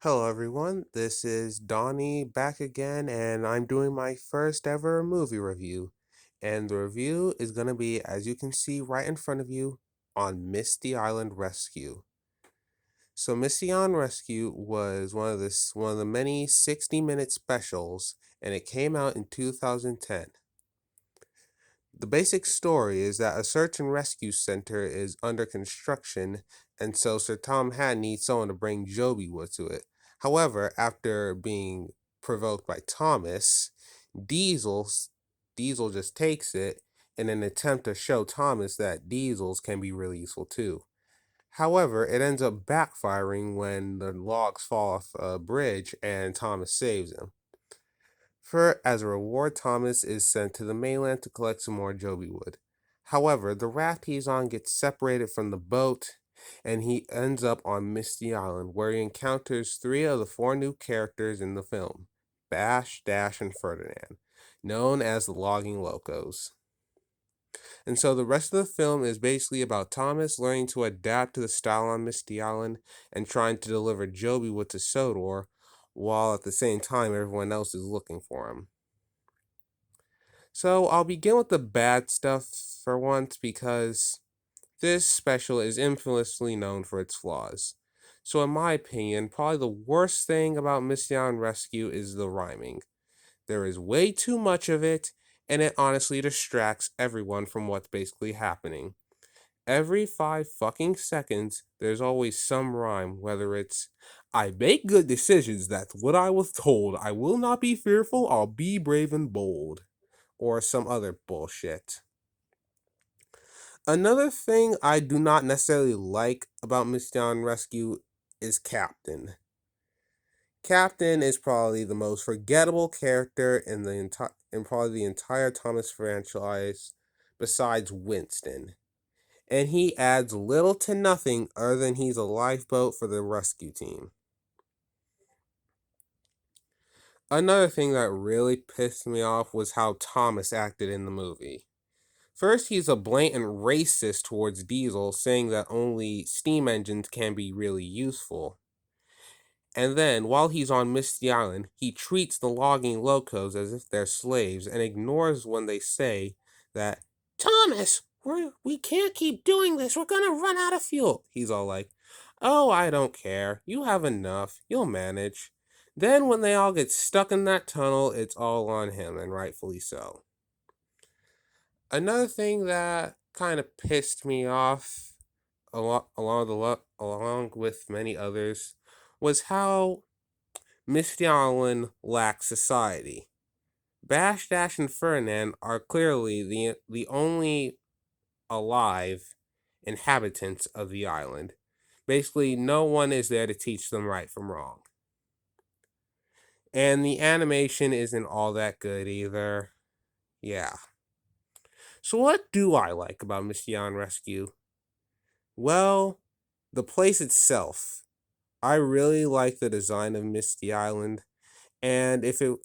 Hello, everyone. This is Donnie back again, and I'm doing my first ever movie review. And the review is going to be, as you can see right in front of you, on Misty Island Rescue. So, Misty Island Rescue was one of the many 60-minute specials, and it came out in 2010. The basic story is that a search and rescue center is under construction, and so Sir Tom Hatt needs someone to bring Joby Wood to it. However, after being provoked by Thomas, Diesel Diesel just takes it in an attempt to show Thomas that diesels can be really useful too. However, it ends up backfiring when the logs fall off a bridge and Thomas saves him. As a reward, Thomas is sent to the mainland to collect some more Joby wood. However, the raft he's on gets separated from the boat, and he ends up on Misty Island, where he encounters three of the four new characters in the film: Bash, Dash, and Ferdinand, known as the Logging Locos. And so the rest of the film is basically about Thomas learning to adapt to the style on Misty Island and trying to deliver Joby wood to Sodor, while at the same time everyone else is looking for him. So I'll begin with the bad stuff for once because this special is infamously known for its flaws. So in my opinion, probably the worst thing about Misty Island Rescue is the rhyming. There is way too much of it, and it honestly distracts everyone from what's basically happening. Every 5 fucking seconds, there's always some rhyme, whether it's I make good decisions, that's what I was told. I will not be fearful, I'll be brave and bold, or some other bullshit. Another thing I do not necessarily like about Misty Island Rescue is Captain. Captain is probably the most forgettable character in probably the entire Thomas franchise, besides Winston. And he adds little to nothing other than he's a lifeboat for the rescue team. Another thing that really pissed me off was how Thomas acted in the movie. First, he's a blatant racist towards Diesel, saying that only steam engines can be really useful. And then, while he's on Misty Island, he treats the logging locos as if they're slaves and ignores when they say that, Thomas, we can't keep doing this, we're gonna run out of fuel. He's all like, oh, I don't care, you have enough, you'll manage. Then, when they all get stuck in that tunnel, it's all on him, and rightfully so. Another thing that kind of pissed me off along with many others was how Misty Island lacks society. Bash, Dash, and Ferdinand are clearly the only alive inhabitants of the island. Basically, no one is there to teach them right from wrong. And the animation isn't all that good either. Yeah. So, what do I like about Misty Island Rescue? Well, the place itself. I really like the design of Misty Island, and if it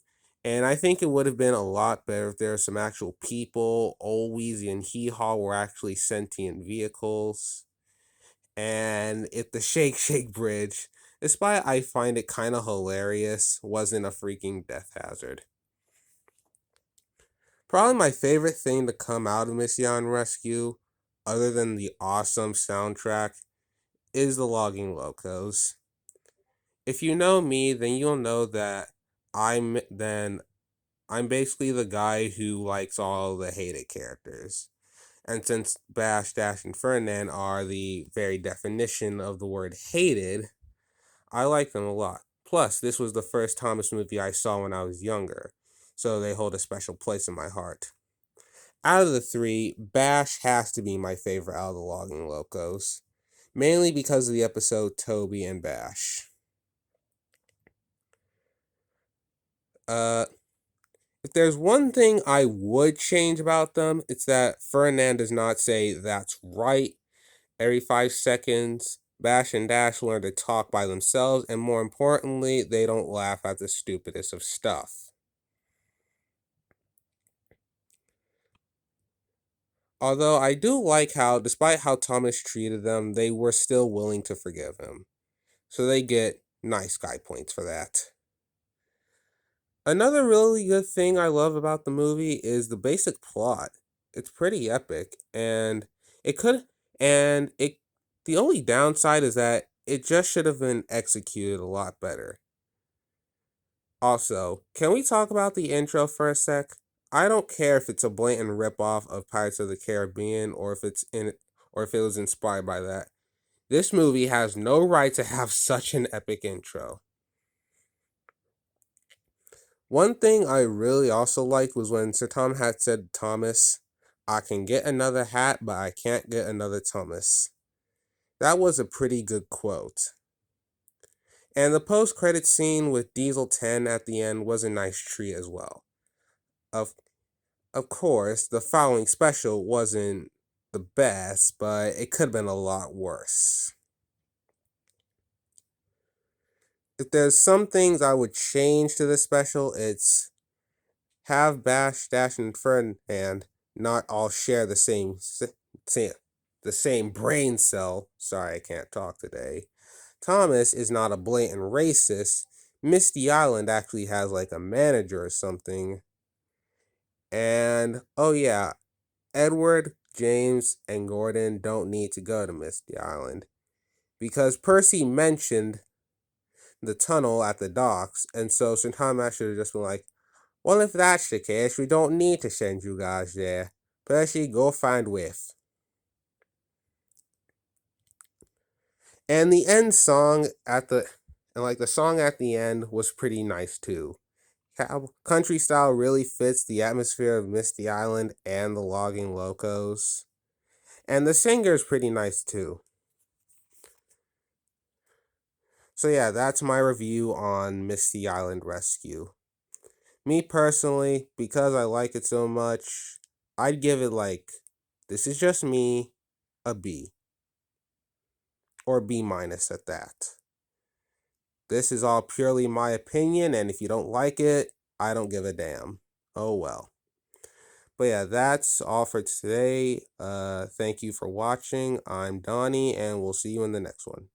and I think it would have been a lot better if there were some actual people. Old Wheezy and Hee Haw were actually sentient vehicles, and if the Shake Shake Bridge, despite I find it kind of hilarious, wasn't a freaking death hazard. Probably my favorite thing to come out of Misty Island Rescue, other than the awesome soundtrack, is the logging locos. If you know me, then you'll know that I'm basically the guy who likes all the hated characters. And since Bash, Dash, and Ferdinand are the very definition of the word hated, I like them a lot. Plus, this was the first Thomas movie I saw when I was younger, so they hold a special place in my heart. Out of the three, Bash has to be my favorite out of the Logging Locos, mainly because of the episode Toby and Bash. Uh, if there's one thing I would change about them, it's that Ferdinand does not say that's right every 5 seconds. Bash and Dash learn to talk by themselves, and more importantly, they don't laugh at the stupidest of stuff. Although I do like how, despite how Thomas treated them, they were still willing to forgive him. So they get Nice guy points for that. Another really good thing I love about the movie is the basic plot. It's pretty epic, and it could, and it, the only downside is that it just should have been executed a lot better. Also, can we talk about the intro for a sec? I don't care if it's a blatant ripoff of Pirates of the Caribbean or if it was inspired by that. This movie has no right to have such an epic intro. One thing I really also liked was when Sir Tom had said, Thomas, I can get another hat, but I can't get another Thomas. That was a pretty good quote. And the post-credit scene with Diesel 10 at the end was a nice treat as well. Of Of course, the following special wasn't the best, but it could have been a lot worse. If there's some things I would change to this special, it's have Bash, Dash, and Ferdinand not all share the same brain cell. Sorry, I can't talk today. Thomas is not a blatant racist. Misty Island actually has like a manager or something. And oh yeah, Edward, James, and Gordon don't need to go to Misty Island because Percy mentioned the tunnel at the docks, and so St. Thomas should have just been like, well, if that's the case, we don't need to send you guys there. Percy, go find Whiff. And the end song the song at the end was pretty nice too. Country style really fits the atmosphere of Misty Island and the logging locos. And the singer is pretty nice too. So yeah, that's my review on Misty Island Rescue. Me personally, because I like it so much, I'd give it this is just me, a B. Or B minus at that. This is all purely my opinion, and if you don't like it, I don't give a damn. Oh well. But yeah, that's all for today. Thank you for watching. I'm Donnie, and we'll see you in the next one.